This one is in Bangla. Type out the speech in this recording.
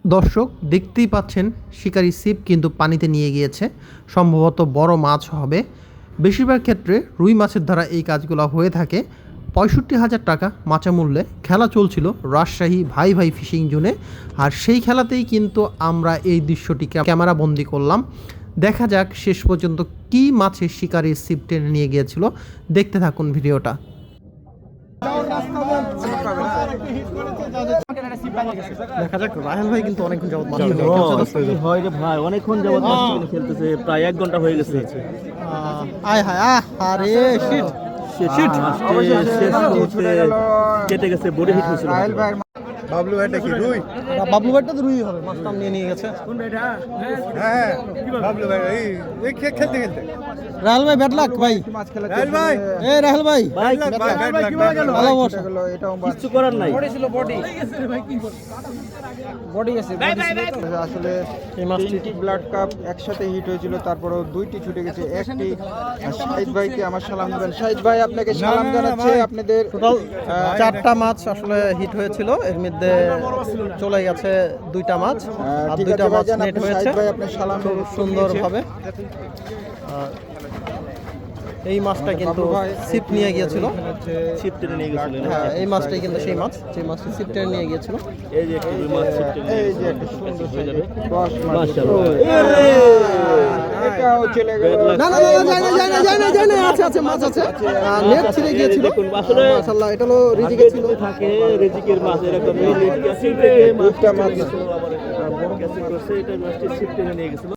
দর্শক দেখতেই পাচ্ছেন শিকারি ছিপ কিন্তু পানিতে নিয়ে গিয়েছে, সম্ভবত বড় মাছ হবে। বেশিরভাগ ক্ষেত্রে রুই মাছের দ্বারা এই কাজগুলো হয়ে থাকে। ৬৫,০০০ টাকা মাচা মূল্যে খেলা চলছিল রাজশাহী ভাই ভাই ফিশিং জোনে, আর সেই খেলাতেই কিন্তু আমরা এই দৃশ্যটি ক্যামেরা বন্দি করলাম। দেখা যাক শেষ পর্যন্ত কী মাছের শিকারির ছিপ টেনে নিয়ে গিয়েছিল। দেখতে থাকুন ভিডিওটা। দেখা যাক, রাহেল ভাই কিন্তু অনেকক্ষণ যাবত মাছ হয় রে ভাই, অনেকক্ষণ যাবত মাছ খেলতেছে, প্রায় 1 ঘন্টা হয়ে গেছে। আয় হায় আরে শিট কেটে গেছে, বডি হিট হয়েছিল। বাবলু ভাইটা কি রুই? বাবলু ভাইটা তো রুই হবে, মাছটা নিয়ে গেছে। হ্যাঁ বাবলু ভাই এই খেলতে রাহেল ভাই ব্যাড লাক ভাই। রাহেল ভাই, এই রাহেল ভাই ভালো বসো। কিছু করার নাই। আসলে এই মাছটি 3টি ব্লাড কাপ একসাথে হিট হয়েছিল, তারপরেও 2টি ছুটে গেছে, একটি। শাহিদ ভাইকে আমার সালাম দেবেন। শাহিদ ভাই আপনাকে সালাম জানাচ্ছে। আপনাদের টোটাল 4টা মাছ আসলে হিট হয়েছিল, এর মধ্যে চলে গেছে 2টা মাছ, আর ঠিক 2টা আছে মাছ ভাইজান, নেট আপনি হয়েছে শাহিদ ভাই আপনার সালাম খুব সুন্দরভাবে। এই মাছটা কিন্তু বাবু ভাই ছিপ নিয়ে গিয়েছিল। ছিপ টেনে নিয়ে গেছিল। হ্যাঁ, এই মাছটাই কিন্তু সেই মাছ, যে মাছটা ছিপ টেনে নিয়ে গিয়েছিল। এই যে একটা রুই মাছ ছিপ টেনে নিয়ে এই গেছিল। যে একটা সুন্দর সাইজের দশ মাছ। মাশাআল্লাহ। এটাও চলে গেল। না না না, যায় না, আছে মাছ আছে। নেট ছিঁড়ে গিয়েছিল। দেখুন, আসলে মাশাআল্লাহ, এটা হলো রিজিকে ছিল। থাকে রিজিকের মাছ, এরকম নেট ক্যাসিং থেকে দুইটা মাছ। গেছিল, আবার বড় ক্যাসিং করছে, এটা মাছটি ছিপ টেনে নিয়ে গেছিল।